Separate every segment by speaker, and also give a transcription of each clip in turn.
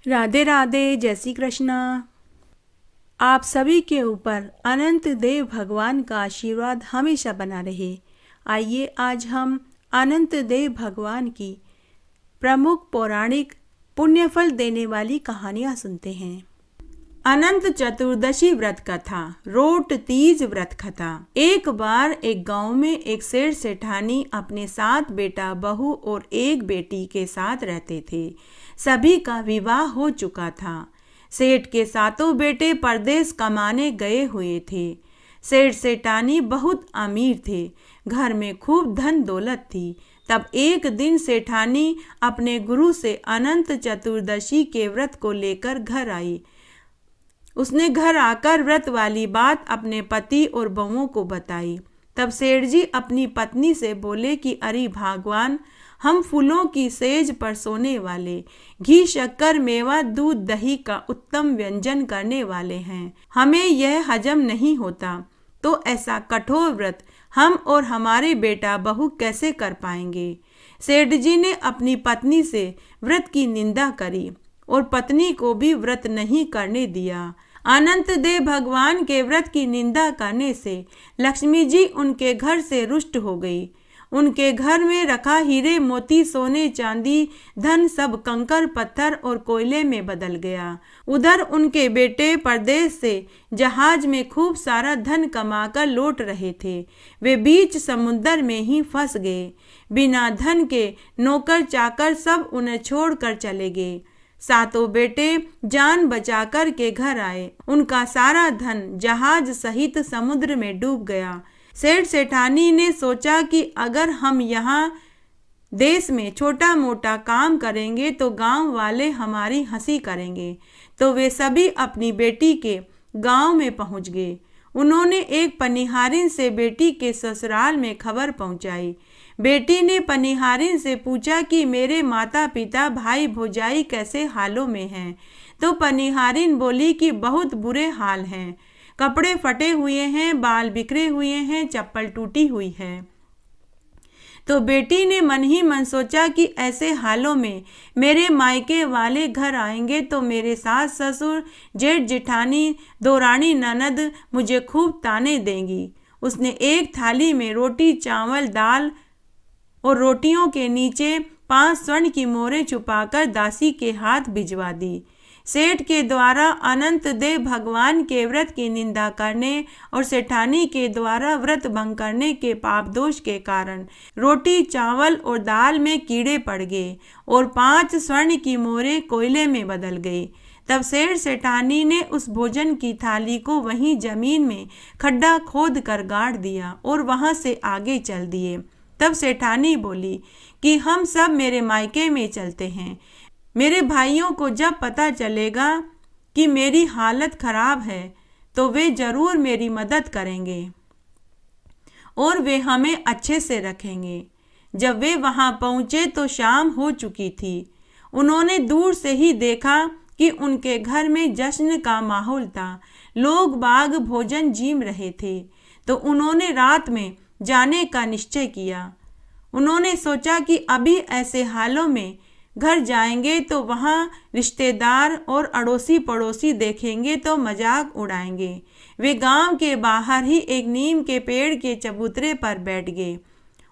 Speaker 1: राधे राधे, जय श्री कृष्णा। आप सभी के ऊपर अनंत देव भगवान का आशीर्वाद हमेशा बना रहे। आइए आज हम अनंत देव भगवान की प्रमुख पौराणिक पुण्यफल देने वाली कहानियाँ सुनते हैं। अनंत चतुर्दशी व्रत कथा, रोट तीज व्रत कथा। एक बार एक गांव में एक सेठ सेठानी अपने 7 बेटा बहू और एक बेटी के साथ रहते थे। सभी का विवाह हो चुका था। सेठ के 7 बेटे परदेश कमाने गए हुए थे। सेठ सेठानी बहुत अमीर थे, घर में खूब धन दौलत थी। तब एक दिन सेठानी अपने गुरु से अनंत चतुर्दशी के व्रत को लेकर घर आई। उसने घर आकर व्रत वाली बात अपने पति और बहुओं को बताई। तब सेठ जी अपनी पत्नी से बोले कि अरे भगवान, हम फूलों की सेज पर सोने वाले, घी शक्कर मेवा दूध दही का उत्तम व्यंजन करने वाले हैं। हमें यह हजम नहीं होता, तो ऐसा कठोर व्रत हम और हमारे बेटा बहू कैसे कर पाएंगे। सेठ जी ने अपनी पत्नी से व्रत की निंदा करी और पत्नी को भी व्रत नहीं करने दिया। अनंत देव भगवान के व्रत की निंदा करने से लक्ष्मी जी उनके घर से रुष्ट हो गई। उनके घर में रखा हीरे मोती सोने चांदी धन सब कंकर पत्थर और कोयले में बदल गया। उधर उनके बेटे परदेश से जहाज में खूब सारा धन कमाकर लौट रहे थे। वे बीच समुद्र में ही फंस गए। बिना धन के नौकर चाकर सब उन्हें छोड़कर चले गए। 7 बेटे जान बचाकर के घर आए। उनका सारा धन जहाज सहित समुद्र में डूब गया। सेठ सेठानी ने सोचा कि अगर हम यहाँ देश में छोटा मोटा काम करेंगे तो गांव वाले हमारी हंसी करेंगे। तो वे सभी अपनी बेटी के गांव में पहुंच गए। उन्होंने एक पनिहारिन से बेटी के ससुराल में खबर पहुंचाई। बेटी ने पनिहारिन से पूछा कि मेरे माता पिता भाई भौजाई कैसे हालों में हैं। तो पनिहारिन बोली कि बहुत बुरे हाल हैं, कपड़े फटे हुए हैं, बाल बिखरे हुए हैं, चप्पल टूटी हुई है। तो बेटी ने मन ही मन सोचा कि ऐसे हालों में मेरे मायके वाले घर आएंगे तो मेरे सास ससुर जेठ जेठानी दौरानी ननद मुझे खूब ताने देंगी। उसने एक थाली में रोटी चावल दाल और रोटियों के नीचे 5 स्वर्ण की मोहरें छुपाकर दासी के हाथ भिजवा दी। सेठ के द्वारा अनंत देव भगवान के व्रत की निंदा करने और सेठानी के द्वारा व्रत भंग करने के पाप दोष के कारण रोटी चावल और दाल में कीड़े पड़ गए और 5 स्वर्ण की मोहरें कोयले में बदल गई। तब सेठ सेठानी ने उस भोजन की थाली को वहीं जमीन में खड्डा खोद कर गाड़ दिया और वहां से आगे चल दिए। तब सेठानी बोली कि हम सब मेरे मायके में चलते हैं। मेरे भाइयों को जब पता चलेगा कि मेरी हालत खराब है तो वे जरूर मेरी मदद करेंगे और वे हमें अच्छे से रखेंगे। जब वे वहां पहुंचे तो शाम हो चुकी थी। उन्होंने दूर से ही देखा कि उनके घर में जश्न का माहौल था। लोग बाग भोजन जीम रहे थे। तो उन्होंने रात में जाने का निश्चय किया। उन्होंने सोचा कि अभी ऐसे हालों में घर जाएंगे तो वहाँ रिश्तेदार और अड़ोसी पड़ोसी देखेंगे तो मजाक उड़ाएंगे। वे गांव के बाहर ही एक नीम के पेड़ के चबूतरे पर बैठ गए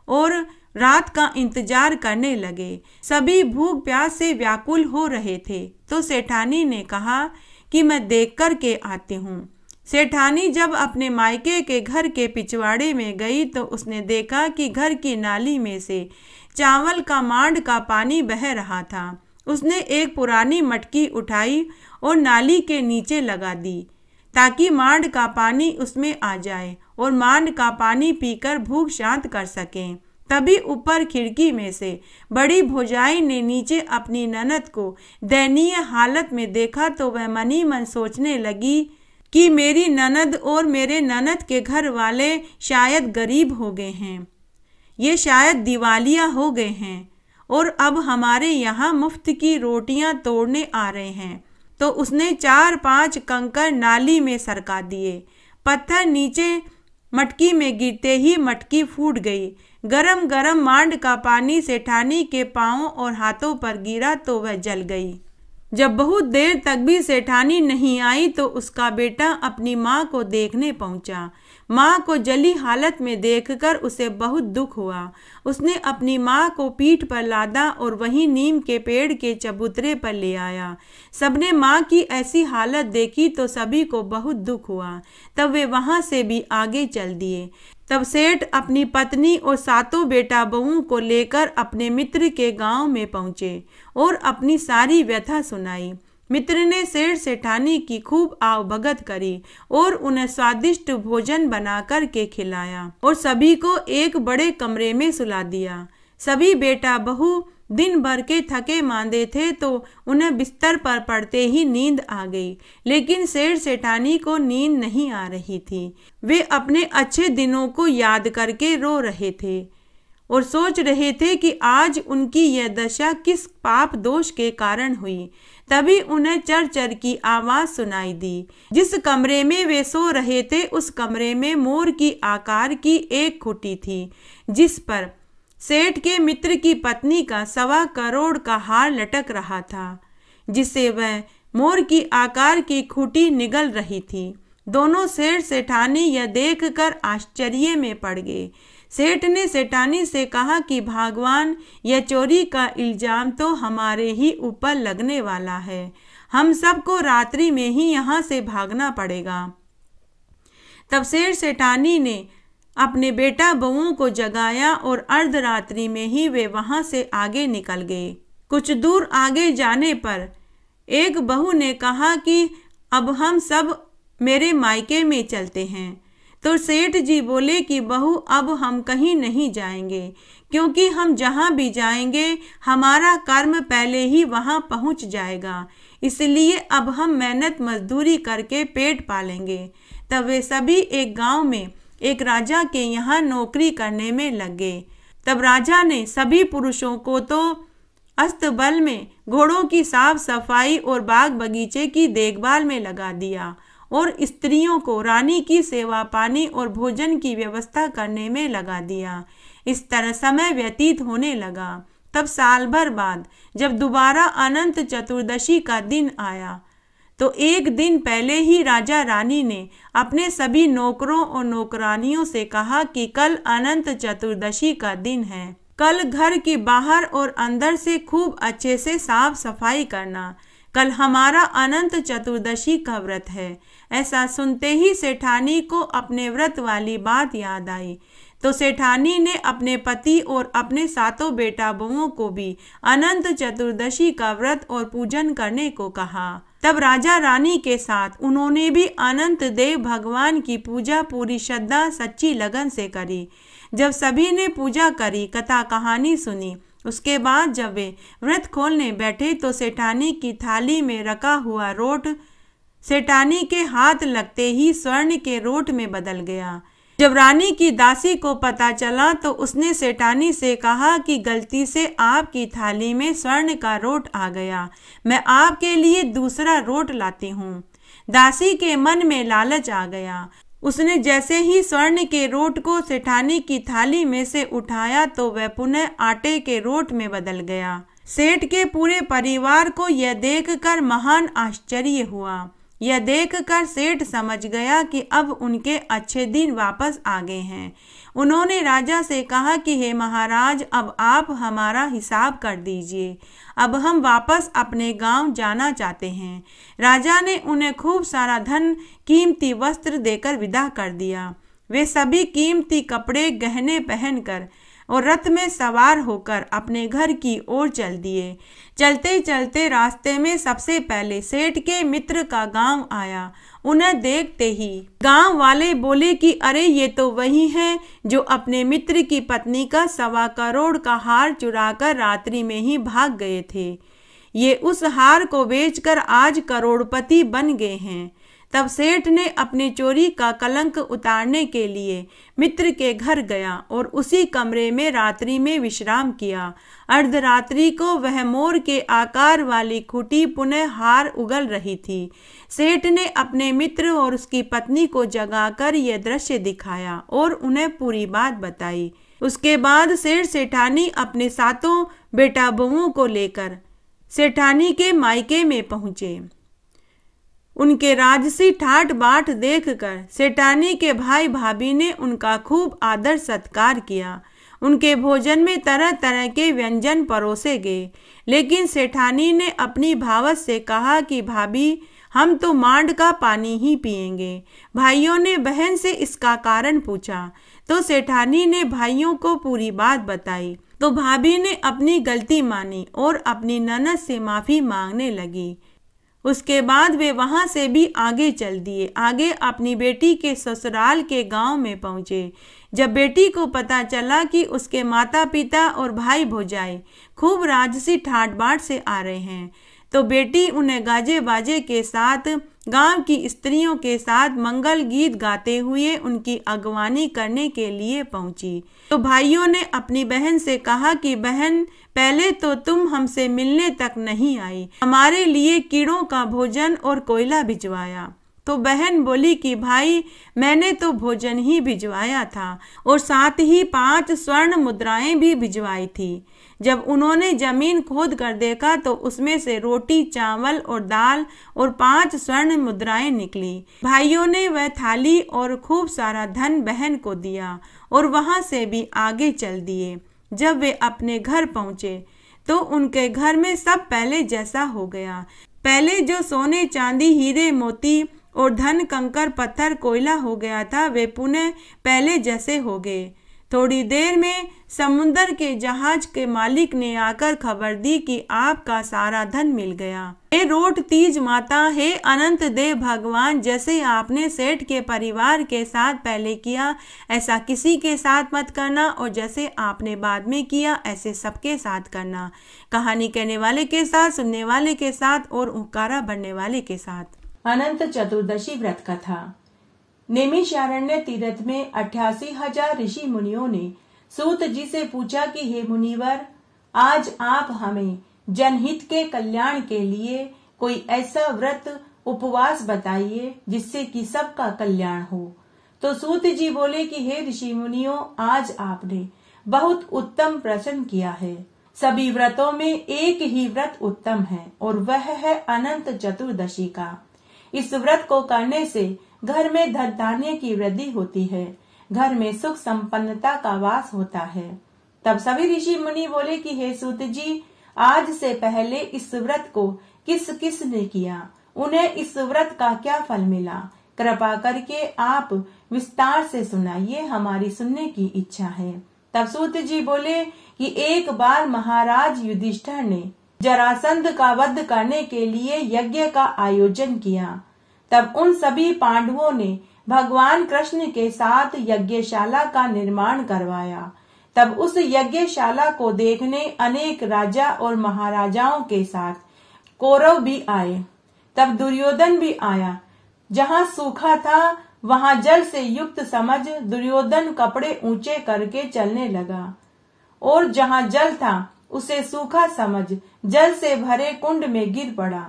Speaker 1: और रात का इंतजार करने लगे। सभी भूख प्यास से व्याकुल हो रहे थे। तो सेठानी ने कहा कि मैं देख कर के आती हूँ। सेठानी जब अपने मायके के घर के पिछवाड़े में गई तो उसने देखा कि घर की नाली में से चावल का मांड का पानी बह रहा था। उसने एक पुरानी मटकी उठाई और नाली के नीचे लगा दी ताकि मांड का पानी उसमें आ जाए और मांड का पानी पीकर भूख शांत कर सकें। तभी ऊपर खिड़की में से बड़ी भौजाई ने नीचे अपनी ननद को दयनीय हालत में देखा तो वह मन ही मन सोचने लगी कि मेरी ननद और मेरे ननद के घर वाले शायद गरीब हो गए हैं, ये शायद दिवालिया हो गए हैं और अब हमारे यहाँ मुफ्त की रोटियां तोड़ने आ रहे हैं। तो उसने 4-5 कंकर नाली में सरका दिए। पत्थर नीचे मटकी में गिरते ही मटकी फूट गई। गरम गरम मांड का पानी सेठानी के पांवों और हाथों पर गिरा तो वह जल गई। जब बहुत देर तक भी सेठानी नहीं आई तो उसका बेटा अपनी माँ को देखने पहुंचा। माँ को जली हालत में देखकर उसे बहुत दुख हुआ। उसने अपनी माँ को पीठ पर लादा और वहीं नीम के पेड़ के चबूतरे पर ले आया। सबने माँ की ऐसी हालत देखी तो सभी को बहुत दुख हुआ। तब वे वहाँ से भी आगे चल दिए। तब सेठ अपनी पत्नी और 7 बेटा बहुओं को लेकर अपने मित्र के गांव में पहुंचे और अपनी सारी व्यथा सुनाई। मित्र ने सेठ सेठानी की खूब आवभगत करी और उन्हें स्वादिष्ट भोजन बना कर के खिलाया और सभी को एक बड़े कमरे में सुला दिया। सभी बेटा बहू दिन भर के थके मांदे थे तो उन्हें बिस्तर पर पड़ते ही नींद आ गई, लेकिन सेठ सेठानी को नींद नहीं आ रही थी। वे अपने अच्छे दिनों को याद करके रो रहे थे और सोच रहे थे कि आज उनकी यह दशा किस पाप दोष के कारण हुई। तभी उन्हें चर चर की आवाज सुनाई दी। जिस कमरे में वे सो रहे थे उस कमरे में मोर की आकार की एक खूंटी थी, जिस पर सेठ के मित्र की पत्नी का 1.25 करोड़ का हार लटक रहा था, जिसे वह मोर की आकार की खूंटी निगल रही थी। दोनों सेठ सेठानी यह देखकर आश्चर्य में पड़ गए। सेठ ने सेठानी से कहा कि भगवान, यह चोरी का इल्जाम तो हमारे ही ऊपर लगने वाला है। हम सबको रात्रि में ही यहाँ से भागना पड़ेगा। तब सेठ सेठानी ने अपने बेटा बहुओं को जगाया और अर्धरात्रि में ही वे वहां से आगे निकल गए। कुछ दूर आगे जाने पर एक बहू ने कहा कि अब हम सब मेरे मायके में चलते हैं। तो सेठ जी बोले कि बहू, अब हम कहीं नहीं जाएंगे, क्योंकि हम जहाँ भी जाएंगे हमारा कर्म पहले ही वहाँ पहुँच जाएगा, इसलिए अब हम मेहनत मजदूरी करके पेट पालेंगे। तब वे सभी एक गांव में एक राजा के यहाँ नौकरी करने में लग गए। तब राजा ने सभी पुरुषों को तो अस्तबल में घोड़ों की साफ सफाई और बाग बगीचे की देखभाल में लगा दिया और स्त्रियों को रानी की सेवा पानी और भोजन की व्यवस्था करने में लगा दिया। इस तरह समय व्यतीत होने लगा। तब साल भर बाद जब दोबारा अनंत चतुर्दशी का दिन आया तो एक दिन पहले ही राजा रानी ने अपने सभी नौकरों और नौकरानियों से कहा कि कल अनंत चतुर्दशी का दिन है। कल घर की बाहर और अंदर से खूब अच्छे से साफ सफाई करना। कल हमारा अनंत चतुर्दशी का व्रत है। ऐसा सुनते ही सेठानी को अपने व्रत वाली बात याद आई। तो सेठानी ने अपने पति और अपने 7 बेटा बहुओं को भी अनंत चतुर्दशी का व्रत और पूजन करने को कहा। तब राजा रानी के साथ उन्होंने भी अनंत देव भगवान की पूजा पूरी श्रद्धा सच्ची लगन से करी। जब सभी ने पूजा करी, कथा कहानी सुनी, उसके बाद जब वे व्रत खोलने बैठे तो सेठानी की थाली में रखा हुआ रोट सेठानी के हाथ लगते ही स्वर्ण के रोट में बदल गया। जब रानी की दासी को पता चला तो उसने सेठानी से कहा कि गलती से आपकी थाली में स्वर्ण का रोट आ गया, मैं आपके लिए दूसरा रोट लाती हूँ। दासी के मन में लालच आ गया। उसने जैसे ही स्वर्ण के रोट को सेठानी की थाली में से उठाया तो वह पुनः आटे के रोट में बदल गया। सेठ के पूरे परिवार को यह देखकर महान आश्चर्य हुआ। यह देखकर सेठ समझ गया कि अब उनके अच्छे दिन वापस आ गए हैं। उन्होंने राजा से कहा कि हे महाराज, अब आप हमारा हिसाब कर दीजिए, अब हम वापस अपने गांव जाना चाहते हैं। राजा ने उन्हें खूब सारा धन, कीमती वस्त्र देकर विदा कर दिया। वे सभी कीमती कपड़े गहने पहनकर और रथ में सवार होकर अपने घर की ओर चल दिए। चलते चलते रास्ते में सबसे पहले सेठ के मित्र का गांव आया। उन्हें देखते ही गांव वाले बोले कि अरे, ये तो वही है जो अपने मित्र की पत्नी का 1.25 करोड़ का हार चुराकर रात्रि में ही भाग गए थे। ये उस हार को बेचकर आज करोड़पति बन गए हैं। तब सेठ ने अपनी चोरी का कलंक उतारने के लिए मित्र के घर गया और उसी कमरे में रात्रि में विश्राम किया। अर्धरात्रि को वह मोर के आकार वाली खूंटी पुनः हार उगल रही थी। सेठ ने अपने मित्र और उसकी पत्नी को जगाकर यह दृश्य दिखाया और उन्हें पूरी बात बताई। उसके बाद सेठ सेठानी अपने 7 बेटा बहुओं को लेकर सेठानी के मायके में पहुंचे। उनके राजसी ठाट बाट देखकर सेठानी के भाई भाभी ने उनका खूब आदर सत्कार किया। उनके भोजन में तरह तरह के व्यंजन परोसे गए, लेकिन सेठानी ने अपनी भावत से कहा कि भाभी, हम तो मांड का पानी ही पिएंगे। भाइयों ने बहन से इसका कारण पूछा तो सेठानी ने भाइयों को पूरी बात बताई, तो भाभी ने अपनी गलती मानी और अपनी ननद से माफी मांगने लगी। उसके बाद वे वहां से भी आगे चल दिए। आगे अपनी बेटी के ससुराल के गांव में पहुंचे। जब बेटी को पता चला कि उसके माता पिता और भाई भौजाई खूब राजसी ठाट बाट से आ रहे हैं, तो बेटी उन्हें गाजे बाजे के साथ गांव की स्त्रियों के साथ मंगल गीत गाते हुए उनकी अगवानी करने के लिए पहुंची। तो भाइयों ने अपनी बहन से कहा कि बहन, पहले तो तुम हमसे मिलने तक नहीं आई, हमारे लिए कीड़ों का भोजन और कोयला भिजवाया। तो बहन बोली कि भाई, मैंने तो भोजन ही भिजवाया था और साथ ही 5 स्वर्ण मुद्राएं भी भिजवाई थी। जब उन्होंने जमीन खोद कर देखा तो उसमें से रोटी, चावल और दाल और 5 स्वर्ण मुद्राएं निकली। भाइयों ने वह थाली और खूब सारा धन बहन को दिया और वहां से भी आगे चल दिए। जब वे अपने घर पहुंचे तो उनके घर में सब पहले जैसा हो गया। पहले जो सोने, चांदी, हीरे, मोती और धन, कंकर, पत्थर, कोयला हो गया था, वे पुनः पहले जैसे हो गए। थोड़ी देर में समुद्र के जहाज के मालिक ने आकर खबर दी कि आपका सारा धन मिल गया। हे रोट तीज माता, हे अनंत देव भगवान, जैसे आपने सेठ के परिवार के साथ पहले किया, ऐसा किसी के साथ मत करना, और जैसे आपने बाद में किया, ऐसे सबके साथ करना। कहानी कहने वाले के साथ, सुनने वाले के साथ और उपकारा बनने वाले के साथ। अनंत चतुर्दशी व्रत कथा। नैमिषारण्य तीर्थ में 88,000 ऋषि मुनियों ने सूत जी से पूछा कि हे मुनिवर, आज आप हमें जनहित के कल्याण के लिए कोई ऐसा व्रत उपवास बताइए जिससे कि सबका कल्याण हो। तो सूत जी बोले कि हे ऋषि मुनियों, आज आपने बहुत उत्तम प्रश्न किया है। सभी व्रतों में एक ही व्रत उत्तम है और वह है अनंत चतुर्दशी का। इस व्रत को करने से घर में धन धान्य की वृद्धि होती है, घर में सुख संपन्नता का वास होता है। तब सभी ऋषि मुनि बोले कि हे सूत जी, आज से पहले इस व्रत को किस किस ने किया, उन्हें इस व्रत का क्या फल मिला, कृपा करके आप विस्तार से सुनाइए, हमारी सुनने की इच्छा है। तब सूत जी बोले कि एक बार महाराज युधिष्ठिर ने जरासंध का वध करने के लिए यज्ञ का आयोजन किया। तब उन सभी पांडवों ने भगवान कृष्ण के साथ यज्ञशाला का निर्माण करवाया। तब उस यज्ञशाला को देखने अनेक राजा और महाराजाओं के साथ कौरव भी आए। तब दुर्योधन भी आया। जहाँ सूखा था वहाँ जल से युक्त समझ दुर्योधन कपड़े ऊंचे करके चलने लगा, और जहाँ जल था उसे सूखा समझ जल से भरे कुंड में गिर पड़ा।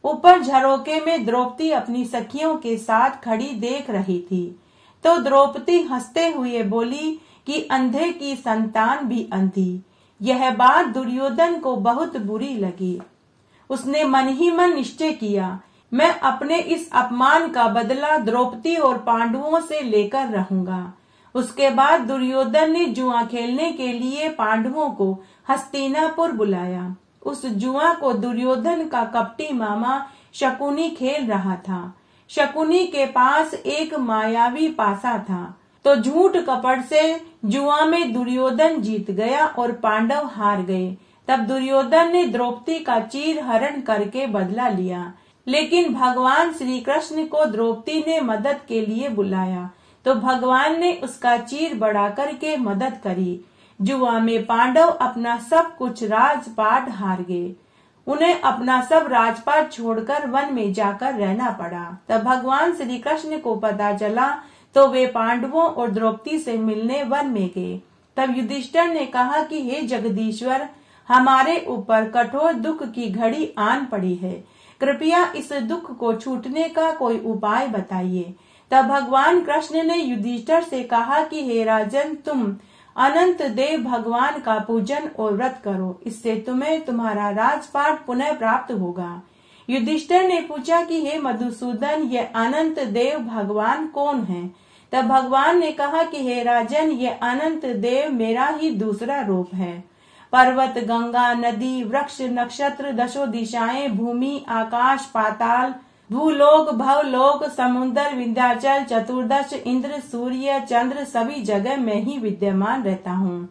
Speaker 1: ऊपर झरोके में द्रौपदी अपनी सखियों के साथ खड़ी देख रही थी। तो द्रौपदी हंसते हुए बोली कि अंधे की संतान भी अंधी। यह बात दुर्योधन को बहुत बुरी लगी। उसने मन ही मन निश्चय किया, मैं अपने इस अपमान का बदला द्रौपदी और पांडवों से लेकर रहूंगा। उसके बाद दुर्योधन ने जुआ खेलने के लिए पांडवों को हस्तिनापुर बुलाया। उस जुआ को दुर्योधन का कपटी मामा शकुनी खेल रहा था। शकुनी के पास एक मायावी पासा था, तो झूठ कपट से जुआ में दुर्योधन जीत गया और पांडव हार गए। तब दुर्योधन ने द्रौपदी का चीर हरण करके बदला लिया, लेकिन भगवान श्री कृष्ण को द्रौपदी ने मदद के लिए बुलाया, तो भगवान ने उसका चीर बढ़ा करके मदद करी। जुआ में पांडव अपना सब कुछ राजपाट हार गए। उन्हें अपना सब राजपाट छोड़कर वन में जाकर रहना पड़ा। तब भगवान श्री कृष्ण को पता चला तो वे पांडवों और द्रौपदी से मिलने वन में गए। तब युधिष्ठिर ने कहा कि हे जगदीश्वर, हमारे ऊपर कठोर दुख की घड़ी आन पड़ी है, कृपया इस दुख को छूटने का कोई उपाय बताइए। तब भगवान कृष्ण ने युधिष्ठिर से कहा कि हे राजन, तुम अनंत देव भगवान का पूजन और व्रत करो, इससे तुम्हें तुम्हारा राजपाट पुनः प्राप्त होगा। युधिष्ठिर ने पूछा कि हे मधुसूदन, ये अनंत देव भगवान कौन है? तब भगवान ने कहा कि हे राजन, ये अनंत देव मेरा ही दूसरा रूप है। पर्वत, गंगा, नदी, वृक्ष, नक्षत्र, दशो दिशाएं, भूमि, आकाश, पाताल, भूलोक, भवलोक, समुद्र, विंध्याचल, चतुर्दश, इंद्र, सूर्य, चंद्र, सभी जगह मैं ही विद्यमान रहता हूँ।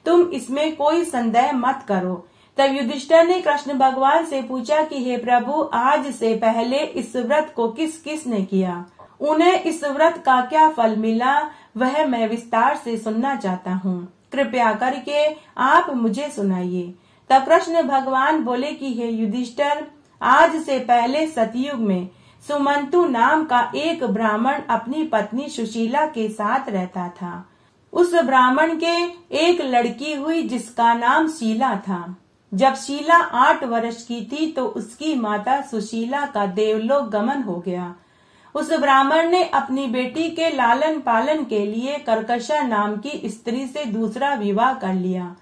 Speaker 1: तुम इसमें कोई संदेह मत करो। तब युधिष्ठिर ने कृष्ण भगवान से पूछा कि हे प्रभु, आज से पहले इस व्रत को किस किस ने किया? उन्हें इस व्रत का क्या फल मिला, वह मैं विस्तार से सुनना चाहता हूँ। कृपया करके आप मुझे सुनाइए। तब कृष्ण भगवान बोले कि हे युधिष्ठिर, आज से पहले सतयुग में सुमंतु नाम का एक ब्राह्मण अपनी पत्नी सुशीला के साथ रहता था। उस ब्राह्मण के एक लड़की हुई जिसका नाम शीला था। जब शीला 8 वर्ष की थी तो उसकी माता सुशीला का देवलोक गमन हो गया। उस ब्राह्मण ने अपनी बेटी के लालन पालन के लिए कर्कशा नाम की स्त्री से दूसरा विवाह कर लिया।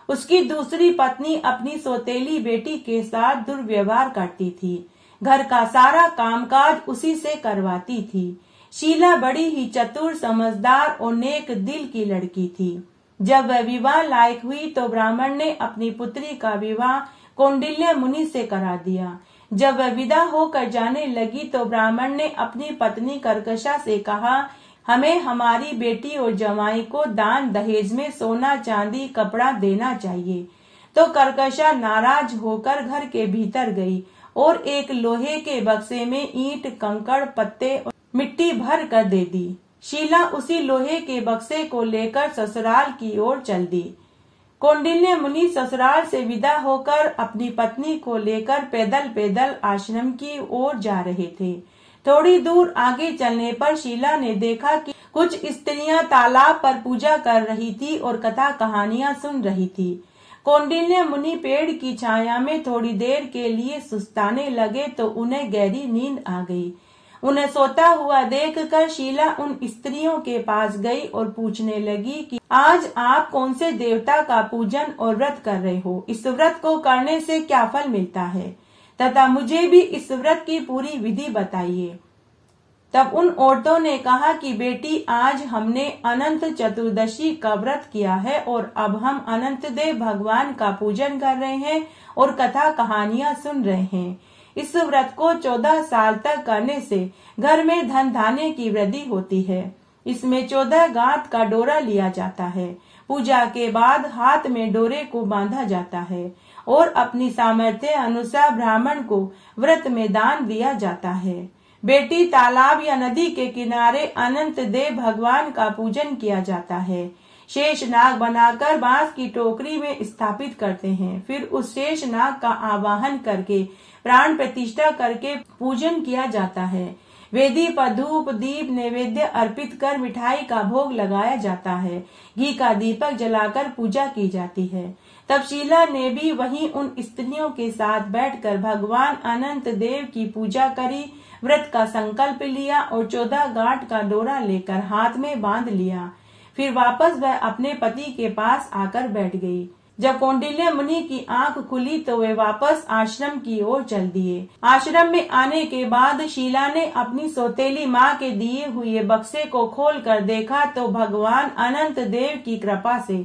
Speaker 1: उसकी दूसरी पत्नी अपनी सौतेली बेटी के साथ दुर्व्यवहार करती थी। घर का सारा कामकाज उसी से करवाती थी। शीला बड़ी ही चतुर, समझदार और नेक दिल की लड़की थी। जब वह विवाह लायक हुई तो ब्राह्मण ने अपनी पुत्री का विवाह कौंडिल्य मुनि से करा दिया। जब वह विदा होकर जाने लगी तो ब्राह्मण ने अपनी पत्नी कर्कशा से कहा, हमें हमारी बेटी और जमाई को दान दहेज में सोना, चांदी, कपड़ा देना चाहिए। तो कर्कशा नाराज होकर घर के भीतर गई और एक लोहे के बक्से में ईंट, कंकड़, पत्ते और मिट्टी भर कर दे दी। शीला उसी लोहे के बक्से को लेकर ससुराल की ओर चल दी। कौंडिल्य मुनि ससुराल से विदा होकर अपनी पत्नी को लेकर पैदल पैदल आश्रम की ओर जा रहे थे। थोड़ी दूर आगे चलने पर शीला ने देखा कि कुछ स्त्रियां तालाब पर पूजा कर रही थी और कथा कहानियां सुन रही थी। कौंडिल्य मुनि पेड़ की छाया में थोड़ी देर के लिए सुस्ताने लगे तो उन्हें गहरी नींद आ गई। उन्हें सोता हुआ देखकर शीला उन स्त्रियों के पास गई और पूछने लगी कि आज आप कौन से देवता का पूजन और व्रत कर रहे हो? इस व्रत को करने से क्या फल मिलता है तथा मुझे भी इस व्रत की पूरी विधि बताइए। तब उन औरतों ने कहा कि बेटी, आज हमने अनंत चतुर्दशी का व्रत किया है और अब हम अनंत देव भगवान का पूजन कर रहे हैं और कथा कहानियां सुन रहे हैं। इस व्रत को 14 साल तक करने से घर में धन धान्य की वृद्धि होती है। इसमें 14 गांठ का डोरा लिया जाता है। पूजा के बाद हाथ में डोरे को बांधा जाता है और अपनी सामर्थ्य अनुसार ब्राह्मण को व्रत में दान दिया जाता है। बेटी, तालाब या नदी के किनारे अनंत देव भगवान का पूजन किया जाता है। शेष नाग बनाकर बांस की टोकरी में स्थापित करते हैं। फिर उस शेष नाग का आवाहन करके प्राण प्रतिष्ठा करके पूजन किया जाता है। वेदी पर धूप, दीप, नैवेद्य अर्पित कर मिठाई का भोग लगाया जाता है। घी का दीपक जलाकर पूजा की जाती है। तब शीला ने भी वहीं उन स्त्रियों के साथ बैठकर भगवान अनंत देव की पूजा करी, व्रत का संकल्प लिया और 14 गांठ का डोरा लेकर हाथ में बांध लिया। फिर वापस वह अपने पति के पास आकर बैठ गई। जब कौंडिल्य मुनि की आंख खुली तो वे वापस आश्रम की ओर चल दिए। आश्रम में आने के बाद शीला ने अपनी सौतेली माँ के दिए हुए बक्से को खोलकर देखा तो भगवान अनंत देव की कृपा से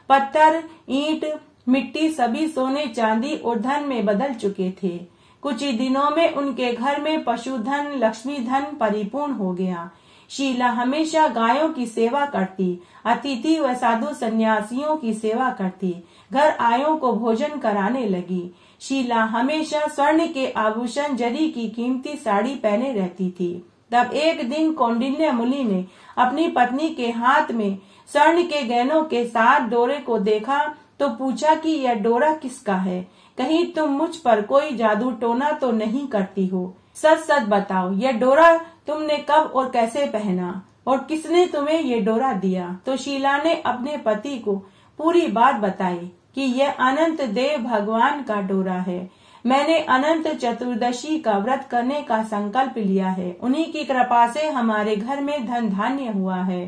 Speaker 1: पत्थर, ईंट, मिट्टी सभी सोने, चांदी और धन में बदल चुके थे। कुछ ही दिनों में उनके घर में पशुधन, लक्ष्मी धन परिपूर्ण हो गया। शीला हमेशा गायों की सेवा करती, अतिथि व साधु सन्यासियों की सेवा करती, घर आयों को भोजन कराने लगी। शीला हमेशा स्वर्ण के आभूषण, जरी की कीमती साड़ी पहने रहती थी। तब एक दिन कौंडिल्य मुनि ने अपनी पत्नी के हाथ में स्वर्ण के गहनों के साथ डोरे को देखा तो पूछा कि यह डोरा किसका है? कहीं तुम मुझ पर कोई जादू टोना तो नहीं करती हो? सच सच बताओ, यह डोरा तुमने कब और कैसे पहना और किसने तुम्हें ये डोरा दिया? तो शीला ने अपने पति को पूरी बात बताई कि यह अनंत देव भगवान का डोरा है। मैंने अनंत चतुर्दशी का व्रत करने का संकल्प लिया है। उन्हीं की कृपा से हमारे घर में धन धान्य हुआ है।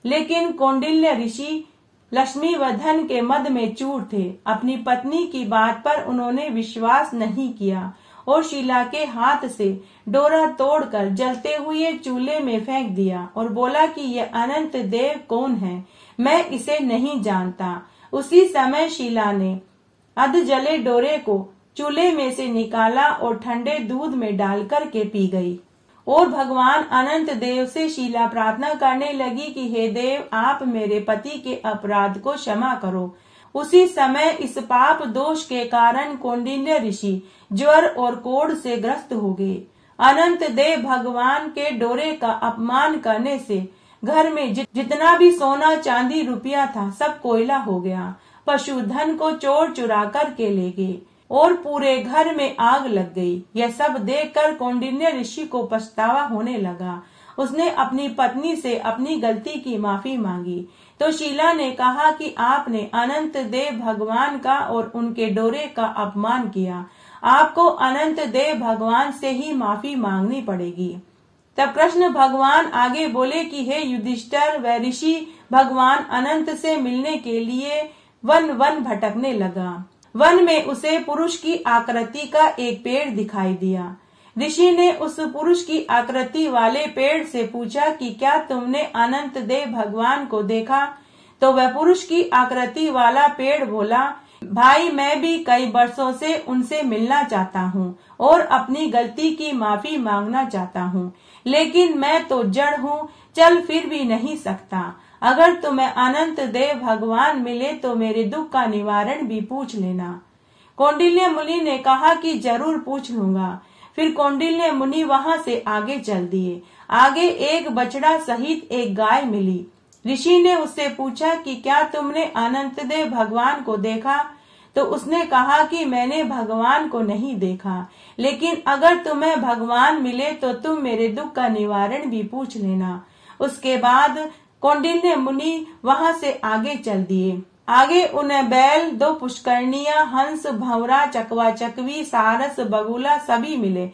Speaker 1: लेकिन कौंडिल्य ऋषि लक्ष्मी व धन के मद में चूर थे। अपनी पत्नी की बात पर उन्होंने विश्वास नहीं किया और शीला के हाथ से डोरा तोड़कर जलते हुए चूल्हे में फेंक दिया और बोला कि यह अनंत देव कौन है, मैं इसे नहीं जानता। उसी समय शीला ने अध जले डोरे को चूल्हे में से निकाला और ठंडे दूध में डालकर के पी गई। और भगवान अनंत देव से शीला प्रार्थना करने लगी कि हे देव, आप मेरे पति के अपराध को क्षमा करो। उसी समय इस पाप दोष के कारण कौंडिन्य ऋषि ज्वर और कोढ़ से ग्रस्त हो गए। अनंत देव भगवान के डोरे का अपमान करने से घर में जितना भी सोना चांदी रुपया था सब कोयला हो गया। पशुधन को चोर चुरा कर के ले गए और पूरे घर में आग लग गई। यह सब देखकर कौंडिन्य ऋषि को पछतावा होने लगा। उसने अपनी पत्नी से अपनी गलती की माफी मांगी तो शीला ने कहा कि आपने अनंत देव भगवान का और उनके डोरे का अपमान किया, आपको अनंत देव भगवान से ही माफी मांगनी पड़ेगी। तब कृष्ण भगवान आगे बोले कि हे युधिष्ठिर, वह ऋषि भगवान अनंत से मिलने के लिए वन वन भटकने लगा। वन में उसे पुरुष की आकृति का एक पेड़ दिखाई दिया। ऋषि ने उस पुरुष की आकृति वाले पेड़ से पूछा कि क्या तुमने अनंत देव भगवान को देखा? तो वह पुरुष की आकृति वाला पेड़ बोला, भाई, मैं भी कई वर्षों से उनसे मिलना चाहता हूँ और अपनी गलती की माफी मांगना चाहता हूँ, लेकिन मैं तो जड़ हूँ, चल फिर भी नहीं सकता। अगर तुम्हें अनंत देव भगवान मिले तो मेरे दुख का निवारण भी पूछ लेना। कौंडिल्य मुनि ने कहा कि जरूर पूछ लूंगा। फिर कौंडिल्य मुनि वहां से आगे चल दिए। आगे एक बछड़ा सहित एक गाय मिली। ऋषि ने उससे पूछा कि क्या तुमने अनंत देव भगवान को देखा? तो उसने कहा कि मैंने भगवान को नहीं देखा, लेकिन अगर तुम्हें भगवान मिले तो तुम मेरे दुख का निवारण भी पूछ लेना। उसके बाद कौंडिन्य मुनि वहां से आगे चल दिए। आगे उन्हें बैल, 2 पुष्करनियां, हंस, भंवरा, चकवा चकवी, सारस, बगुला सभी मिले।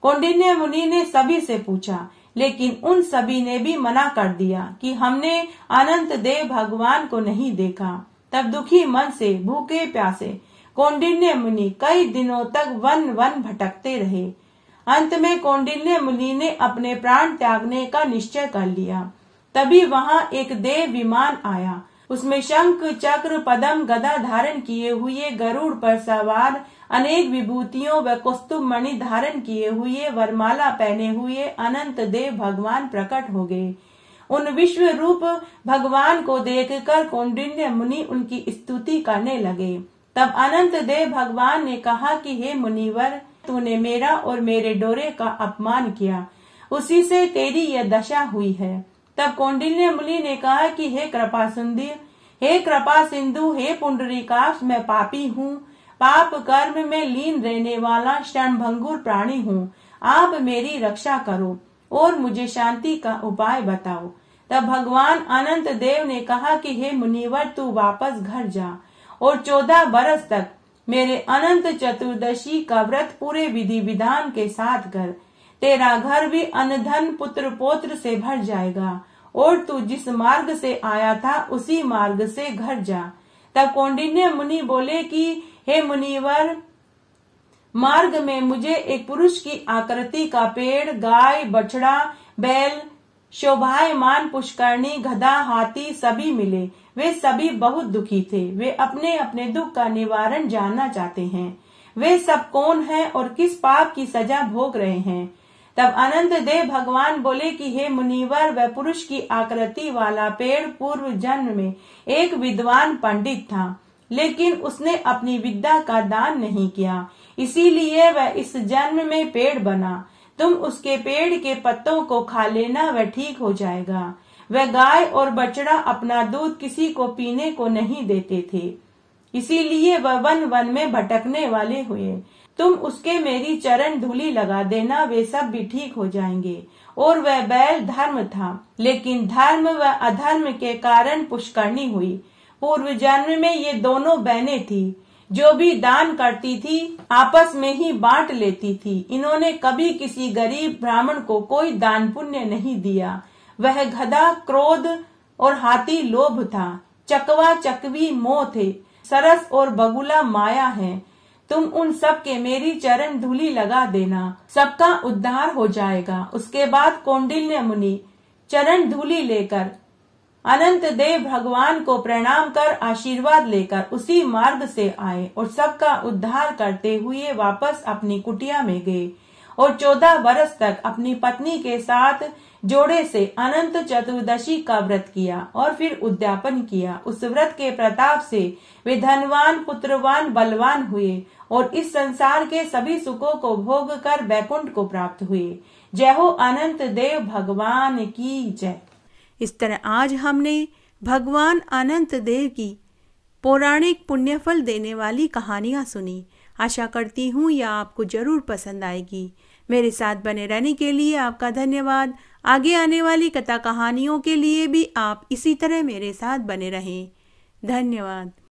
Speaker 1: कौंडिन्य मुनि ने सभी से पूछा, लेकिन उन सभी ने भी मना कर दिया कि हमने अनंत देव भगवान को नहीं देखा। तब दुखी मन से भूखे प्यासे कौंडिन्य मुनि कई दिनों तक वन वन भटकते रहे। अंत में कौंडिन्य मुनि ने अपने प्राण त्यागने का निश्चय कर लिया। तभी वहां एक देव विमान आया। उसमें शंख, चक्र, पद्म, गदा धारण किए हुए, गरुड़ पर सवार, अनेक विभूतियों व कौस्तुभ मणि धारण किए हुए, वरमाला पहने हुए अनंत देव भगवान प्रकट हो गए। उन विश्व रूप भगवान को देखकर कौंडिन्य मुनि उनकी स्तुति करने लगे। तब अनंत देव भगवान ने कहा कि हे मुनिवर, तूने मेरा और मेरे डोरे का अपमान किया, उसी से तेरी यह दशा हुई है। तब कौंडिन्य मुनि ने कहा कि हे कृपा सिंधु, हे पुंडरीकाक्ष, मैं पापी हूँ, पाप कर्म में लीन रहने वाला क्षणभंगुर प्राणी हूँ। आप मेरी रक्षा करो और मुझे शांति का उपाय बताओ। तब भगवान अनंत देव ने कहा कि हे मुनिवर, तू वापस घर जा और 14 बरस तक मेरे अनंत चतुर्दशी का व्रत पूरे विधि विधान के साथ कर। तेरा घर भी अन्न धन पुत्र पौत्र से भर जाएगा और तू जिस मार्ग से आया था उसी मार्ग से घर जा। तब कौंडिन्य मुनि बोले कि हे मुनिवर, मार्ग में मुझे एक पुरुष की आकृति का पेड़, गाय, बछड़ा, बैल, शोभायमान पुष्करणी, गधा, हाथी सभी मिले। वे सभी बहुत दुखी थे। वे अपने अपने दुख का निवारण जानना चाहते हैं। वे सब कौन हैं और किस पाप की सजा भोग रहे हैं? तब अनंत देव भगवान बोले कि हे मुनिवर, वह पुरुष की आकृति वाला पेड़ पूर्व जन्म में एक विद्वान पंडित था, लेकिन उसने अपनी विद्या का दान नहीं किया, इसीलिए वह इस जन्म में पेड़ बना। तुम उसके पेड़ के पत्तों को खा लेना, वह ठीक हो जाएगा। वह गाय और बछड़ा अपना दूध किसी को पीने को नहीं देते थे, इसीलिए वह वन वन में भटकने वाले हुए। तुम उसके मेरी चरण धूलि लगा देना, वे सब भी ठीक हो जाएंगे। और वह बैल धर्म था, लेकिन धर्म व अधर्म के कारण पुष्करणी हुई। पूर्व जन्म में ये दोनों बहनें थी, जो भी दान करती थी आपस में ही बांट लेती थी। इन्होंने कभी किसी गरीब ब्राह्मण को कोई दान पुण्य नहीं दिया। वह गधा, क्रोध, और हाथी लोभ था, चकवा चकवी मोह थे, सरस और बगुला माया है। तुम उन सब के मेरी चरण धूलि लगा देना, सबका उद्धार हो जाएगा। उसके बाद कौंडिन्य मुनि चरण धूलि लेकर अनंत देव भगवान को प्रणाम कर आशीर्वाद लेकर उसी मार्ग से आए और सबका उद्धार करते हुए वापस अपनी कुटिया में गए और 14 वर्ष तक अपनी पत्नी के साथ जोड़े से अनंत चतुर्दशी का व्रत किया और फिर उद्यापन किया। उस व्रत के प्रताप से वे धनवान, पुत्रवान, बलवान हुए और इस संसार के सभी सुखों को भोग कर बैकुंठ को प्राप्त हुए। जय हो अनंत देव भगवान की जय। इस तरह आज हमने भगवान अनंत देव की पौराणिक पुण्यफल देने वाली कहानियां सुनी। आशा करती हूँ यह आपको जरूर पसंद आएगी। मेरे साथ बने रहने के लिए आपका धन्यवाद। आगे आने वाली कथा कहानियों के लिए भी आप इसी तरह मेरे साथ बने रहें। धन्यवाद।